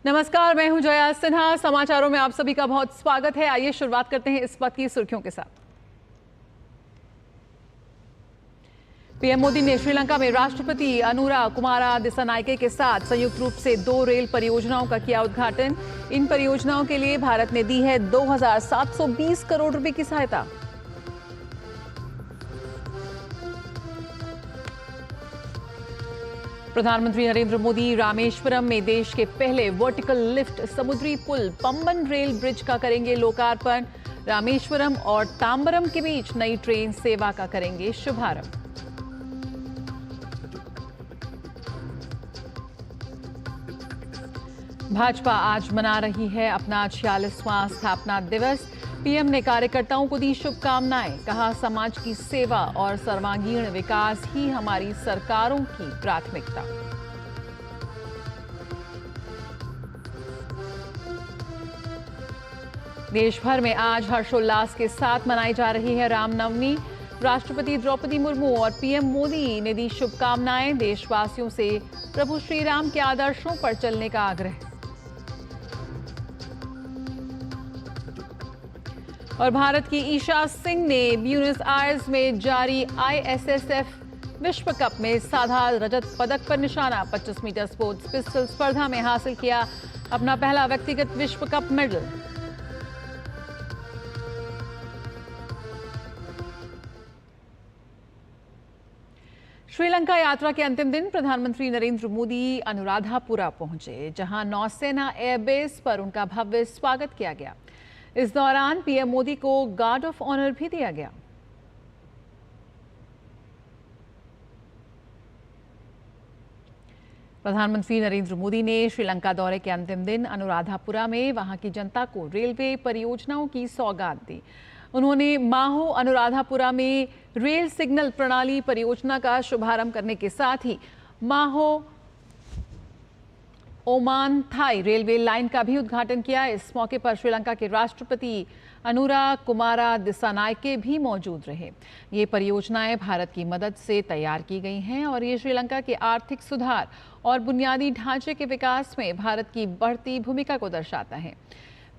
नमस्कार, मैं हूं जया सिन्हा। समाचारों में आप सभी का बहुत स्वागत है। आइए शुरुआत करते हैं इस वक्त की सुर्खियों के साथ। पीएम मोदी ने श्रीलंका में राष्ट्रपति अनुरा कुमारा दिसानायके के साथ संयुक्त रूप से 2 रेल परियोजनाओं का किया उद्घाटन। इन परियोजनाओं के लिए भारत ने दी है 2,720 करोड़ रुपए की सहायता। प्रधानमंत्री नरेंद्र मोदी रामेश्वरम में देश के पहले वर्टिकल लिफ्ट समुद्री पुल पंबन रेल ब्रिज का करेंगे लोकार्पण। रामेश्वरम और तांबरम के बीच नई ट्रेन सेवा का करेंगे शुभारंभ। भाजपा आज मना रही है अपना 46वां स्थापना दिवस। पीएम ने कार्यकर्ताओं को दी शुभकामनाएं। कहा, समाज की सेवा और सर्वांगीण विकास ही हमारी सरकारों की प्राथमिकता। देश भर में आज हर्षोल्लास के साथ मनाई जा रही है रामनवमी। राष्ट्रपति द्रौपदी मुर्मू और पीएम मोदी ने दी शुभकामनाएं। देशवासियों से प्रभु श्री राम के आदर्शों पर चलने का आग्रह। और भारत की ईशा सिंह ने ब्यूनस आयर्स में जारी आईएसएसएफ विश्व कप में साधा रजत पदक पर निशाना। 25 मीटर स्पोर्ट्स पिस्टल स्पर्धा में हासिल किया अपना पहला व्यक्तिगत विश्व कप मेडल। श्रीलंका यात्रा के अंतिम दिन प्रधानमंत्री नरेंद्र मोदी अनुराधापुरा पहुंचे, जहां नौसेना एयरबेस पर उनका भव्य स्वागत किया गया। इस दौरान पीएम मोदी को गार्ड ऑफ ऑनर भी दिया गया। प्रधानमंत्री नरेंद्र मोदी ने श्रीलंका दौरे के अंतिम दिन अनुराधापुरा में वहां की जनता को रेलवे परियोजनाओं की सौगात दी। उन्होंने माहो अनुराधापुरा में रेल सिग्नल प्रणाली परियोजना का शुभारंभ करने के साथ ही माहो ओमान थाई रेलवे लाइन का भी उद्घाटन किया। इस मौके पर श्रीलंका के राष्ट्रपति अनुरा कुमारा दिसानायके भी मौजूद रहे। ये परियोजनाएं भारत की मदद से तैयार की गई हैं और ये श्रीलंका के आर्थिक सुधार और बुनियादी ढांचे के विकास में भारत की बढ़ती भूमिका को दर्शाता है।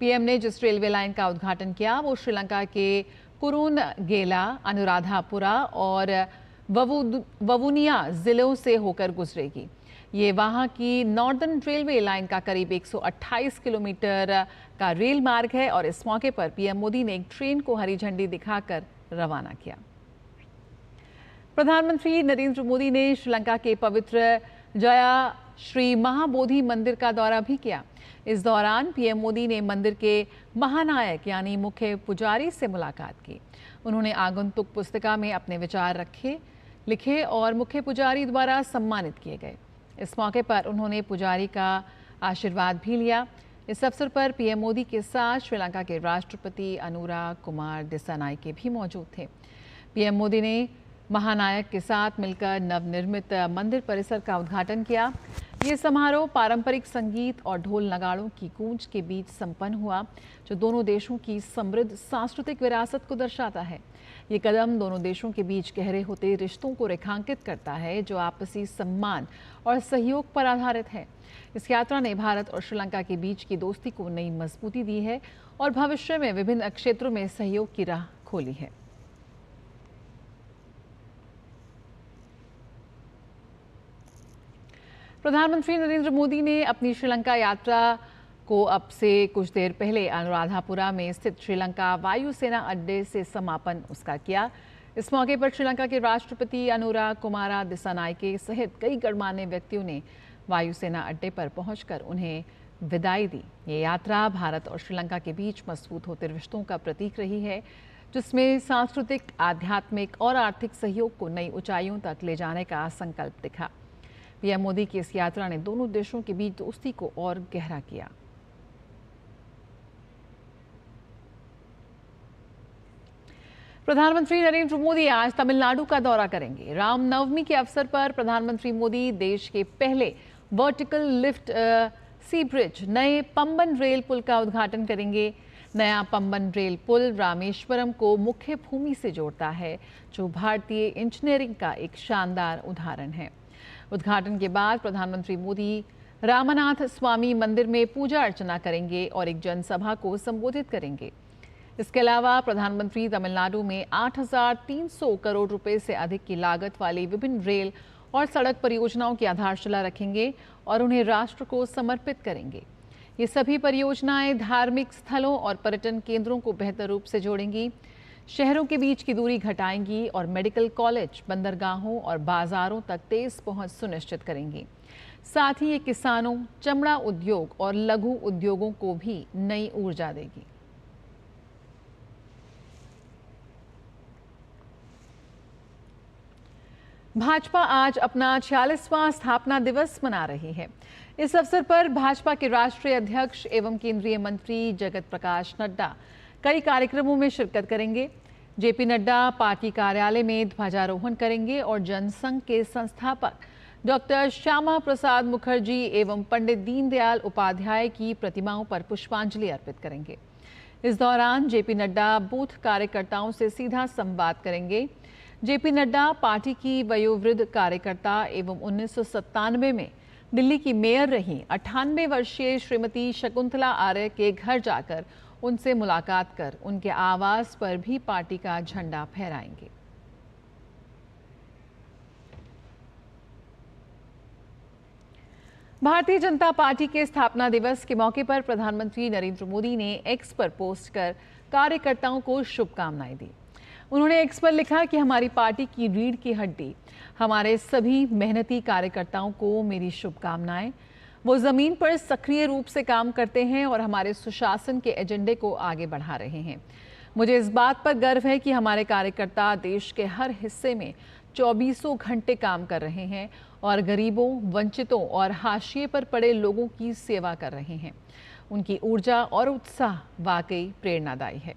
पीएम ने जिस रेलवे लाइन का उद्घाटन किया वो श्रीलंका के कुरुनगेला, अनुराधापुरा और ववुनिया जिलों से होकर गुजरेगी। ये वहां की नॉर्दर्न रेलवे लाइन का करीब 128 किलोमीटर का रेल मार्ग है और इस मौके पर पीएम मोदी ने एक ट्रेन को हरी झंडी दिखाकर रवाना किया। प्रधानमंत्री नरेंद्र मोदी ने श्रीलंका के पवित्र जया श्री महाबोधि मंदिर का दौरा भी किया। इस दौरान पीएम मोदी ने मंदिर के महानायक यानी मुख्य पुजारी से मुलाकात की। उन्होंने आगंतुक पुस्तिका में अपने विचार लिखे और मुख्य पुजारी द्वारा सम्मानित किए गए। इस मौके पर उन्होंने पुजारी का आशीर्वाद भी लिया। इस अवसर पर पीएम मोदी के साथ श्रीलंका के राष्ट्रपति अनुरा कुमार दिसानायके भी मौजूद थे। पीएम मोदी ने महानायक के साथ मिलकर नवनिर्मित मंदिर परिसर का उद्घाटन किया। ये समारोह पारंपरिक संगीत और ढोल नगाड़ों की गूंज के बीच संपन्न हुआ, जो दोनों देशों की समृद्ध सांस्कृतिक विरासत को दर्शाता है। ये कदम दोनों देशों के बीच गहरे होते रिश्तों को रेखांकित करता है, जो आपसी सम्मान और सहयोग पर आधारित है। इस यात्रा ने भारत और श्रीलंका के बीच की दोस्ती को नई मजबूती दी है और भविष्य में विभिन्न क्षेत्रों में सहयोग की राह खोली है। प्रधानमंत्री नरेंद्र मोदी ने अपनी श्रीलंका यात्रा को अब से कुछ देर पहले अनुराधापुरा में स्थित श्रीलंका वायुसेना अड्डे से समापन उसका किया। इस मौके पर श्रीलंका के राष्ट्रपति अनुरा कुमारा दिसानायके सहित कई गणमान्य व्यक्तियों ने वायुसेना अड्डे पर पहुंचकर उन्हें विदाई दी। ये यात्रा भारत और श्रीलंका के बीच मजबूत होते रिश्तों का प्रतीक रही है, जिसमें सांस्कृतिक, आध्यात्मिक और आर्थिक सहयोग को नई ऊंचाइयों तक ले जाने का संकल्प दिखा। पीएम मोदी की इस यात्रा ने दोनों देशों के बीच दोस्ती को और गहरा किया। प्रधानमंत्री नरेंद्र मोदी आज तमिलनाडु का दौरा करेंगे। रामनवमी के अवसर पर प्रधानमंत्री मोदी देश के पहले वर्टिकल लिफ्ट सी ब्रिज नए पंबन रेल पुल का उद्घाटन करेंगे। नया पंबन रेल पुल रामेश्वरम को मुख्य भूमि से जोड़ता है, जो भारतीय इंजीनियरिंग का एक शानदार उदाहरण है। उद्घाटन के बाद प्रधानमंत्री मोदी रामानाथ स्वामी मंदिर में पूजा अर्चना करेंगे और एक जनसभा को संबोधित करेंगे। इसके अलावा प्रधानमंत्री तमिलनाडु में 8,300 करोड़ रुपए से अधिक की लागत वाली विभिन्न रेल और सड़क परियोजनाओं की आधारशिला रखेंगे और उन्हें राष्ट्र को समर्पित करेंगे। ये सभी परियोजनाएं धार्मिक स्थलों और पर्यटन केंद्रों को बेहतर रूप से जोड़ेंगी, शहरों के बीच की दूरी घटाएंगी और मेडिकल कॉलेज, बंदरगाहों और बाजारों तक तेज पहुंच सुनिश्चित करेंगी। साथ ही ये किसानों, चमड़ा उद्योग और लघु उद्योगों को भी नई ऊर्जा देगी। भाजपा आज अपना 46वां स्थापना दिवस मना रही है। इस अवसर पर भाजपा के राष्ट्रीय अध्यक्ष एवं केंद्रीय मंत्री जगत प्रकाश नड्डा कई कार्यक्रमों में शिरकत करेंगे। जेपी नड्डा पार्टी कार्यालय में ध्वजारोहण करेंगे और जनसंघ के संस्थापक डॉक्टर श्यामा प्रसाद मुखर्जी एवं पंडित दीनदयाल उपाध्याय की प्रतिमाओं पर पुष्पांजलि अर्पित करेंगे। इस दौरान जेपी नड्डा बूथ कार्यकर्ताओं से सीधा संवाद करेंगे। जेपी नड्डा पार्टी की वयोवृद्ध कार्यकर्ता एवं 1997 में दिल्ली की मेयर रही 98 वर्षीय श्रीमती शकुंतला आर्य के घर जाकर उनसे मुलाकात कर उनके आवास पर भी पार्टी का झंडा फहराएंगे। भारतीय जनता पार्टी के स्थापना दिवस के मौके पर प्रधानमंत्री नरेंद्र मोदी ने एक्स पर पोस्ट कर कार्यकर्ताओं को शुभकामनाएं दी। उन्होंने एक्स पर लिखा कि हमारी पार्टी की रीढ़ की हड्डी, हमारे सभी मेहनती कार्यकर्ताओं को मेरी शुभकामनाएं। वो जमीन पर सक्रिय रूप से काम करते हैं और हमारे सुशासन के एजेंडे को आगे बढ़ा रहे हैं। मुझे इस बात पर गर्व है कि हमारे कार्यकर्ता देश के हर हिस्से में 24 घंटे काम कर रहे हैं और गरीबों, वंचितों और हाशिए पर पड़े लोगों की सेवा कर रहे हैं। उनकी ऊर्जा और उत्साह वाकई प्रेरणादायी है।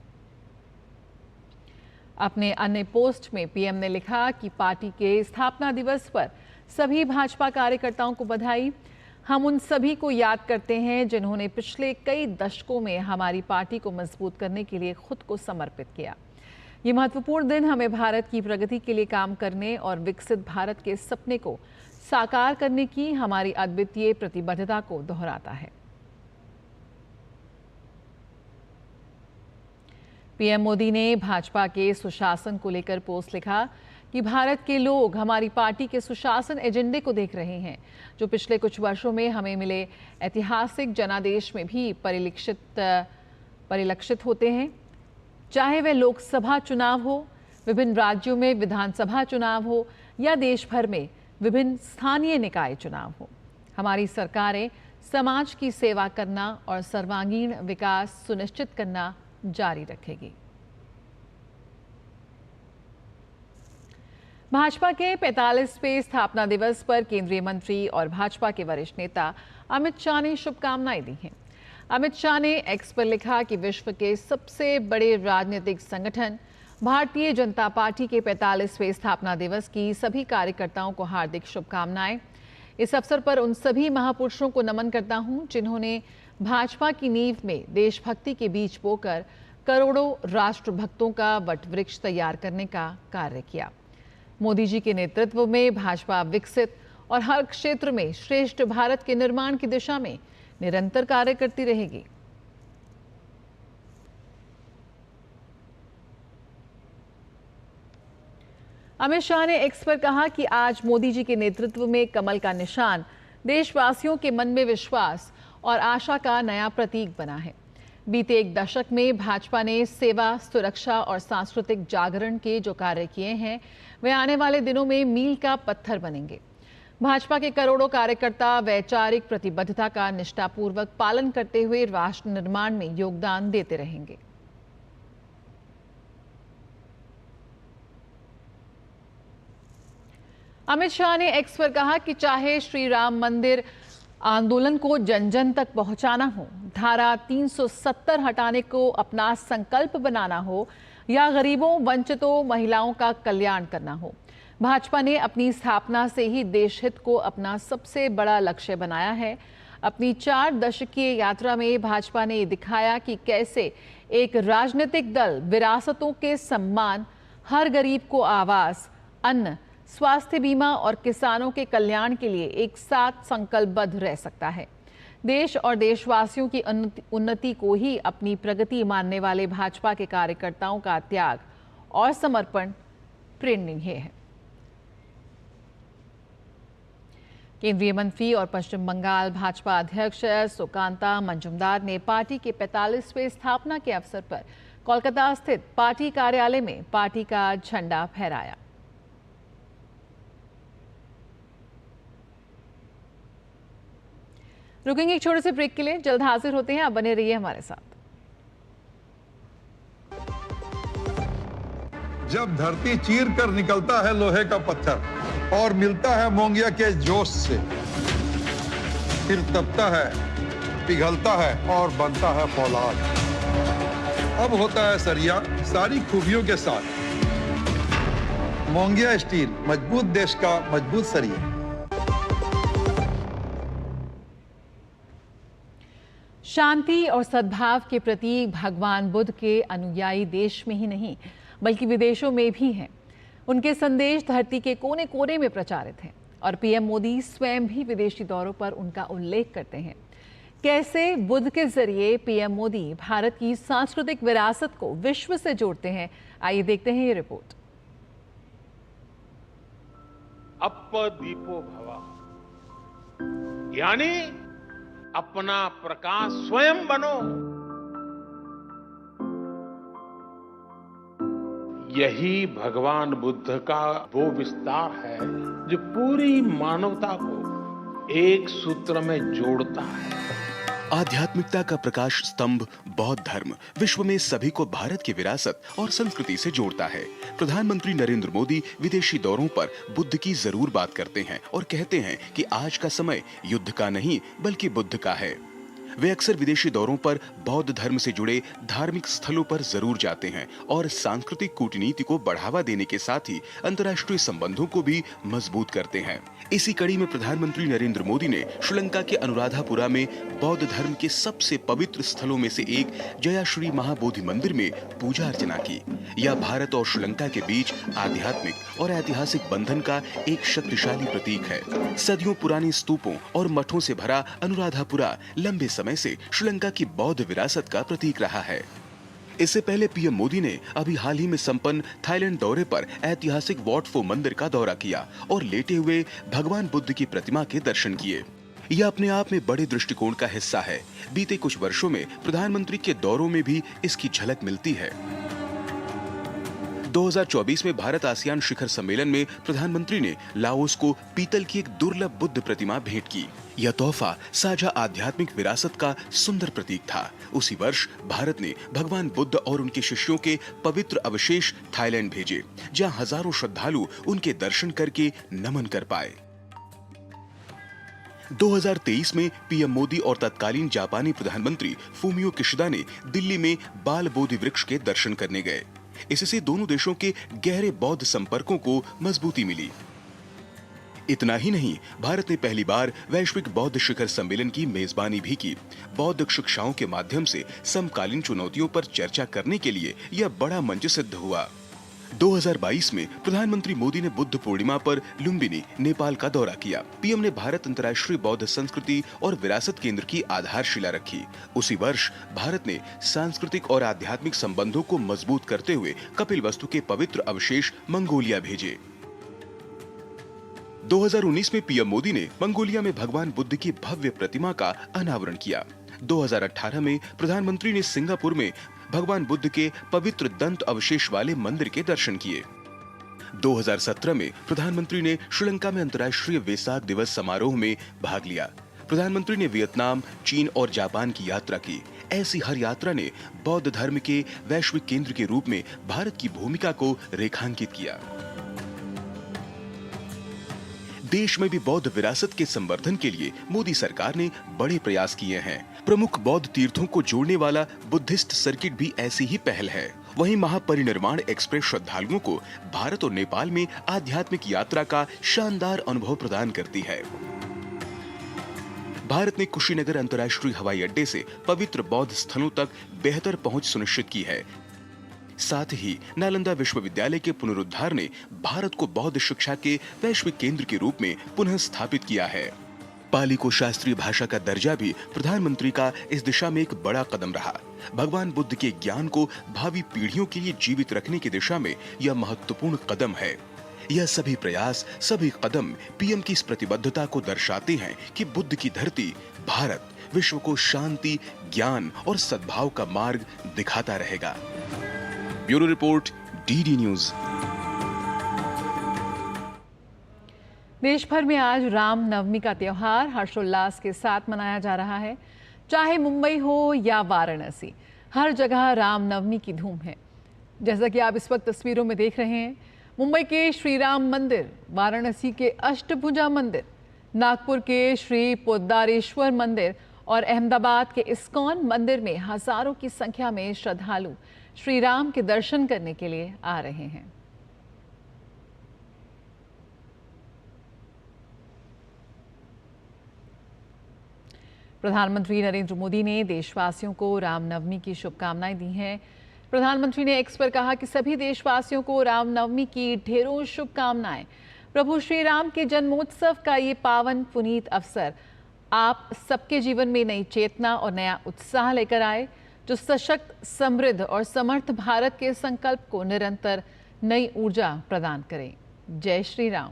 अपने अन्य पोस्ट में पीएम ने लिखा कि पार्टी के स्थापना दिवस पर सभी भाजपा कार्यकर्ताओं को बधाई। हम उन सभी को याद करते हैं जिन्होंने पिछले कई दशकों में हमारी पार्टी को मजबूत करने के लिए खुद को समर्पित किया। ये महत्वपूर्ण दिन हमें भारत की प्रगति के लिए काम करने और विकसित भारत के सपने को साकार करने की हमारी अद्वितीय प्रतिबद्धता को दोहराता है। पीएम मोदी ने भाजपा के सुशासन को लेकर पोस्ट लिखा कि भारत के लोग हमारी पार्टी के सुशासन एजेंडे को देख रहे हैं, जो पिछले कुछ वर्षों में हमें मिले ऐतिहासिक जनादेश में भी परिलक्षित होते हैं। चाहे वह लोकसभा चुनाव हो, विभिन्न राज्यों में विधानसभा चुनाव हो या देश भर में विभिन्न स्थानीय निकाय चुनाव हो, हमारी सरकारें समाज की सेवा करना और सर्वांगीण विकास सुनिश्चित करना जारी रखेगी। भाजपा के 45वें स्थापना दिवस पर केंद्रीय मंत्री और भाजपा के वरिष्ठ नेता अमित शाह ने शुभकामनाएं दी हैं। अमित शाह ने एक्स पर लिखा कि विश्व के सबसे बड़े राजनीतिक संगठन भारतीय जनता पार्टी के 45वें स्थापना दिवस की सभी कार्यकर्ताओं को हार्दिक शुभकामनाएं। इस अवसर पर उन सभी महापुरुषों को नमन करता हूं जिन्होंने भाजपा की नींव में देशभक्ति के बीज बोकर करोड़ों राष्ट्रभक्तों का वटवृक्ष तैयार करने का कार्य किया। मोदी जी के नेतृत्व में भाजपा विकसित और हर क्षेत्र में श्रेष्ठ भारत के निर्माण की दिशा में निरंतर कार्य करती रहेगी। अमित शाह ने एक्स पर कहा कि आज मोदी जी के नेतृत्व में कमल का निशान देशवासियों के मन में विश्वास और आशा का नया प्रतीक बना है। बीते एक दशक में भाजपा ने सेवा, सुरक्षा और सांस्कृतिक जागरण के जो कार्य किए हैं, वे आने वाले दिनों में मील का पत्थर बनेंगे। भाजपा के करोड़ों कार्यकर्ता वैचारिक प्रतिबद्धता का निष्ठापूर्वक पालन करते हुए राष्ट्र निर्माण में योगदान देते रहेंगे। अमित शाह ने एक्स पर कहा कि चाहे श्री राम मंदिर आंदोलन को जन जन तक पहुंचाना हो, धारा 370 हटाने को अपना संकल्प बनाना हो या गरीबों, वंचितों, महिलाओं का कल्याण करना हो, भाजपा ने अपनी स्थापना से ही देश हित को अपना सबसे बड़ा लक्ष्य बनाया है। अपनी 4 दशकीय यात्रा में भाजपा ने दिखाया कि कैसे एक राजनीतिक दल विरासतों के सम्मान, हर गरीब को आवास, अन्न, स्वास्थ्य बीमा और किसानों के कल्याण के लिए एक साथ संकल्पबद्ध रह सकता है। देश और देशवासियों की उन्नति को ही अपनी प्रगति मानने वाले भाजपा के कार्यकर्ताओं का त्याग और समर्पण प्रेरणीय है। केंद्रीय मंत्री और पश्चिम बंगाल भाजपा अध्यक्ष सुकांता मंजुमदार ने पार्टी के 45वें स्थापना के अवसर पर कोलकाता स्थित पार्टी कार्यालय में पार्टी का झंडा फहराया। रुकेंगे एक छोटे से ब्रेक के लिए, जल्द हाजिर होते हैं, आप बने रहिए हमारे साथ। जब धरती चीर कर निकलता है लोहे का पत्थर और मिलता है मोंगिया के जोश से, फिर तपता है, पिघलता है और बनता है फौलाद। अब होता है सरिया सारी खूबियों के साथ। मोंगिया स्टील, मजबूत देश का मजबूत सरिया। शांति और सद्भाव के प्रतीक भगवान बुद्ध के अनुयायी देश में ही नहीं बल्कि विदेशों में भी हैं। उनके संदेश धरती के कोने कोने में प्रचारित हैं और पीएम मोदी स्वयं भी विदेशी दौरों पर उनका उल्लेख करते हैं। कैसे बुद्ध के जरिए पीएम मोदी भारत की सांस्कृतिक विरासत को विश्व से जोड़ते हैं, आइए देखते हैं ये रिपोर्ट। अपदीपो भव, यानी अपना प्रकाश स्वयं बनो। यही भगवान बुद्ध का वो विस्तार है जो पूरी मानवता को एक सूत्र में जोड़ता है। आध्यात्मिकता का प्रकाश स्तंभ बौद्ध धर्म विश्व में सभी को भारत की विरासत और संस्कृति से जोड़ता है। प्रधानमंत्री नरेंद्र मोदी विदेशी दौरों पर बुद्ध की जरूर बात करते हैं और कहते हैं कि आज का समय युद्ध का नहीं बल्कि बुद्ध का है। वे अक्सर विदेशी दौरों पर बौद्ध धर्म से जुड़े धार्मिक स्थलों पर जरूर जाते हैं और सांस्कृतिक कूटनीति को बढ़ावा देने के साथ ही अंतर्राष्ट्रीय संबंधों को भी मजबूत करते हैं। इसी कड़ी में प्रधानमंत्री नरेंद्र मोदी ने श्रीलंका के अनुराधापुरा में बौद्ध धर्म के सबसे पवित्र स्थलों में से एक जया श्री महाबोधि मंदिर में पूजा अर्चना की। यह भारत और श्रीलंका के बीच आध्यात्मिक और ऐतिहासिक बंधन का एक शक्तिशाली प्रतीक है। सदियों पुरानी स्तूपों और मठों से भरा अनुराधापुरा लंबे समय से श्रीलंका की बौद्ध विरासत का प्रतीक रहा है। इससे पहले पीएम मोदी ने अभी हाल ही में संपन्न थाईलैंड दौरे पर ऐतिहासिक वॉट फो मंदिर का दौरा किया और लेटे हुए भगवान बुद्ध की प्रतिमा के दर्शन किए। यह अपने आप में बड़े दृष्टिकोण का हिस्सा है। बीते कुछ वर्षों में प्रधानमंत्री के दौरों में भी इसकी झलक मिलती है। 2024 में भारत आसियान शिखर सम्मेलन में प्रधानमंत्री ने लाओस को पीतल की एक दुर्लभ बुद्ध प्रतिमा भेंट की। यह तोहफा साझा आध्यात्मिक विरासत का सुंदर प्रतीक था। उसी वर्ष भारत ने भगवान बुद्ध और उनके शिष्यों के पवित्र अवशेष थाईलैंड भेजे, जहां हजारों श्रद्धालु उनके दर्शन करके नमन कर पाए। 2023 में पीएम मोदी और तत्कालीन जापानी प्रधानमंत्री फूमियो किशिदा ने दिल्ली में बाल बोधि वृक्ष के दर्शन करने गए। इससे दोनों देशों के गहरे बौद्ध संपर्कों को मजबूती मिली। इतना ही नहीं, भारत ने पहली बार वैश्विक बौद्ध शिखर सम्मेलन की मेजबानी भी की। बौद्ध शिक्षाओं के माध्यम से समकालीन चुनौतियों पर चर्चा करने के लिए यह बड़ा मंच सिद्ध हुआ। 2022 में प्रधानमंत्री मोदी ने बुद्ध पूर्णिमा पर लुम्बिनी, नेपाल का दौरा किया। पीएम ने भारत अंतर्राष्ट्रीय बौद्ध संस्कृति और विरासत केंद्र की आधारशिला रखी। उसी वर्ष भारत ने सांस्कृतिक और आध्यात्मिक संबंधों को मजबूत करते हुए कपिलवस्तु के पवित्र अवशेष मंगोलिया भेजे। 2019 में पीएम मोदी ने मंगोलिया में भगवान बुद्ध की भव्य प्रतिमा का अनावरण किया। 2018 में प्रधानमंत्री ने सिंगापुर में भगवान बुद्ध के पवित्र दंत अवशेष वाले मंदिर के दर्शन किए। 2017 में प्रधानमंत्री ने श्रीलंका में अंतर्राष्ट्रीय वेसाक दिवस समारोह में भाग लिया। प्रधानमंत्री ने वियतनाम, चीन और जापान की यात्रा की। ऐसी हर यात्रा ने बौद्ध धर्म के वैश्विक केंद्र के रूप में भारत की भूमिका को रेखांकित किया। देश में भी बौद्ध विरासत के संवर्धन के लिए मोदी सरकार ने बड़े प्रयास किए हैं। प्रमुख बौद्ध तीर्थों को जोड़ने वाला बुद्धिस्ट सर्किट भी ऐसी ही पहल है। वहीं महापरिनिर्वाण एक्सप्रेस श्रद्धालुओं को भारत और नेपाल में आध्यात्मिक यात्रा का शानदार अनुभव प्रदान करती है। भारत ने कुशीनगर अंतर्राष्ट्रीय हवाई अड्डे से पवित्र बौद्ध स्थलों तक बेहतर पहुंच सुनिश्चित की है। साथ ही नालंदा विश्वविद्यालय के पुनरुद्धार ने भारत को बौद्ध शिक्षा के वैश्विक केंद्र के रूप में पुनः स्थापित किया है। पाली को शास्त्रीय भाषा का दर्जा भी प्रधानमंत्री का इस दिशा में एक बड़ा कदम रहा। भगवान बुद्ध के ज्ञान को भावी पीढ़ियों के लिए जीवित रखने की दिशा में यह महत्वपूर्ण कदम है। यह सभी प्रयास, सभी कदम पीएम की इस प्रतिबद्धता को दर्शाते हैं कि बुद्ध की धरती भारत विश्व को शांति, ज्ञान और सद्भाव का मार्ग दिखाता रहेगा। Bureau report, DD news. देश भर में आज राम नवमी का त्योहार हर्षोल्लास के साथ मनाया जा रहा है। चाहे मुंबई हो या वाराणसी, हर जगह राम नवमी की धूम है। जैसा कि आप इस वक्त तस्वीरों में देख रहे हैं, मुंबई के श्री राम मंदिर, वाराणसी के अष्टभुजा मंदिर, नागपुर के श्री पोद्दारेश्वर मंदिर और अहमदाबाद के इस्कॉन मंदिर में हजारों की संख्या में श्रद्धालु श्री राम के दर्शन करने के लिए आ रहे हैं। प्रधानमंत्री नरेंद्र मोदी ने देशवासियों को रामनवमी की शुभकामनाएं दी हैं। प्रधानमंत्री ने एक्स पर कहा कि सभी देशवासियों को रामनवमी की ढेरों शुभकामनाएं। प्रभु श्री राम के जन्मोत्सव का ये पावन पुनीत अवसर आप सबके जीवन में नई चेतना और नया उत्साह लेकर आए, जो सशक्त, समृद्ध और समर्थ भारत के संकल्प को निरंतर नई ऊर्जा प्रदान करे। जय श्री राम।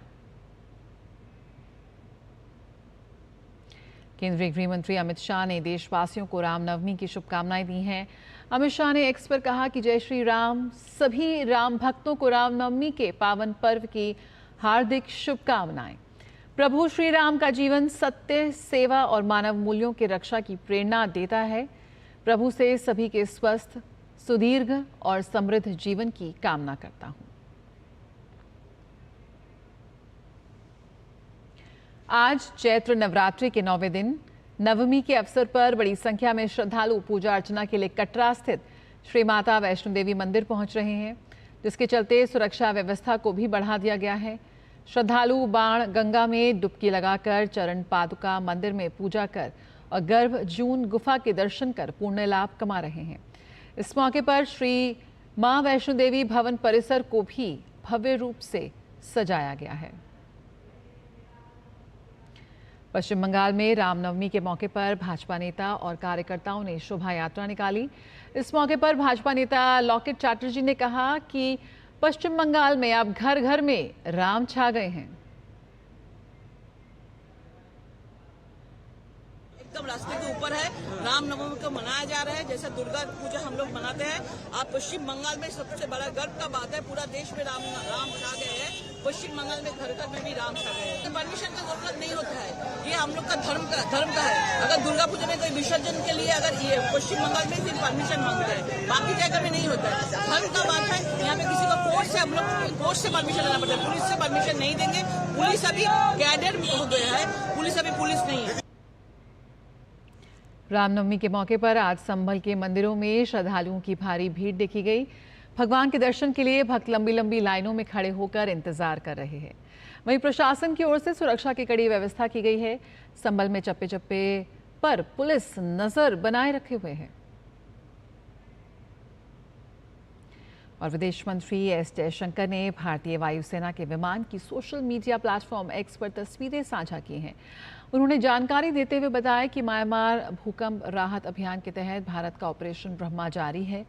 केंद्रीय गृह मंत्री अमित शाह ने देशवासियों को रामनवमी की शुभकामनाएं दी हैं। अमित शाह ने एक्स पर कहा कि जय श्री राम। सभी राम भक्तों को रामनवमी के पावन पर्व की हार्दिक शुभकामनाएं। प्रभु श्री राम का जीवन सत्य, सेवा और मानव मूल्यों की रक्षा की प्रेरणा देता है। प्रभु से सभी के स्वस्थ, सुदीर्घ और समृद्ध जीवन की कामना करता हूं। आज चैत्र नवरात्रि के 9वें दिन नवमी के अवसर पर बड़ी संख्या में श्रद्धालु पूजा अर्चना के लिए कटरा स्थित श्री माता वैष्णो देवी मंदिर पहुंच रहे हैं, जिसके चलते सुरक्षा व्यवस्था को भी बढ़ा दिया गया है। श्रद्धालु बाण गंगा में डुबकी लगाकर चरण पादुका मंदिर में पूजा कर और गर्भ जून गुफा के दर्शन कर पुण्य लाभ कमा रहे हैं। इस मौके पर श्री मां वैष्णो देवी भवन परिसर को भी भव्य रूप से सजाया गया है। पश्चिम बंगाल में रामनवमी के मौके पर भाजपा नेता और कार्यकर्ताओं ने शोभा यात्रा निकाली। इस मौके पर भाजपा नेता लॉकेट चैटर्जी ने कहा कि पश्चिम बंगाल में अब घर घर में राम छा गए हैं। एकदम रास्ते के ऊपर है, रामनवमी को मनाया जा रहा है जैसे दुर्गा पूजा हम लोग मनाते हैं। आप पश्चिम बंगाल में सबसे बड़ा गर्व का बात है, पूरा देश में राम छा गए हैं। पश्चिम बंगाल में घर घर में भी राम छा गए हैं। परमिशन का जरूरत नहीं होता है, ये हम लोग का धर्म का है। अगर दुर्गा पूजा में कोई विसर्जन के लिए अगर ये पश्चिम बंगाल में सिर्फ परमिशन मांगते हैं, बाकी जगह में नहीं होता है। धर्म का बात है, यहाँ पे किसी को कोर्ट से हम लोग कोर्ट से परमिशन लेना पड़ता है, पुलिस से परमिशन नहीं देंगे। पुलिस अभी कैडर हो गया है, पुलिस अभी पुलिस नहीं है। रामनवमी के मौके पर आज संभल के मंदिरों में श्रद्धालुओं की भारी भीड़ देखी गई। भगवान के दर्शन के लिए भक्त लंबी लंबी लाइनों में खड़े होकर इंतजार कर रहे हैं। वहीं प्रशासन की ओर से सुरक्षा की कड़ी व्यवस्था की गई है। संभल में चप्पे चप्पे पर पुलिस नजर बनाए रखे हुए है। और विदेश मंत्री एस जयशंकर ने भारतीय वायुसेना के विमान की सोशल मीडिया प्लेटफॉर्म एक्स पर तस्वीरें साझा की हैं। उन्होंने जानकारी देते हुए बताया कि म्यांमार भूकंप राहत अभियान के तहत भारत का ऑपरेशन ब्रह्मा जारी है,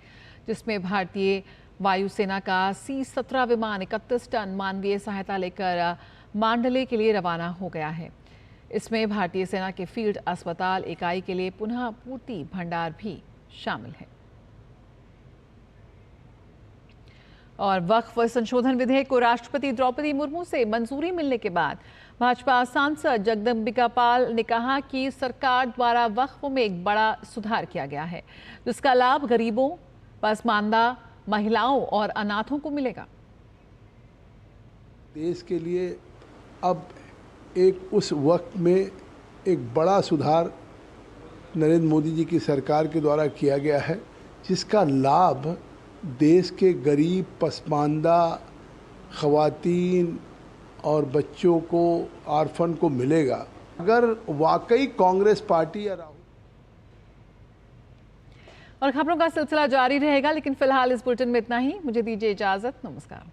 जिसमें भारतीय वायुसेना का C-17 विमान 31 टन मानवीय सहायता लेकर मांडले के लिए रवाना हो गया है। इसमें भारतीय सेना के फील्ड अस्पताल इकाई के लिए पुनः पूर्ति भंडार भी शामिल है। और वक्फ संशोधन विधेयक को राष्ट्रपति द्रौपदी मुर्मू से मंजूरी मिलने के बाद भाजपा सांसद जगदम्बिका पाल ने कहा कि सरकार द्वारा वक्फ में एक बड़ा सुधार किया गया है, जिसका लाभ गरीबों, पसमानदा, महिलाओं और अनाथों को मिलेगा। देश के लिए अब एक उस वक्त में एक बड़ा सुधार नरेंद्र मोदी जी की सरकार के द्वारा किया गया है, जिसका लाभ देश के गरीब, पसमानदा, ख़वातीन और बच्चों को, ऑर्फन को मिलेगा। अगर वाकई कांग्रेस पार्टी या राहुल और खबरों का सिलसिला जारी रहेगा, लेकिन फिलहाल इस बुलेटिन में इतना ही। मुझे दीजिए इजाजत। नमस्कार।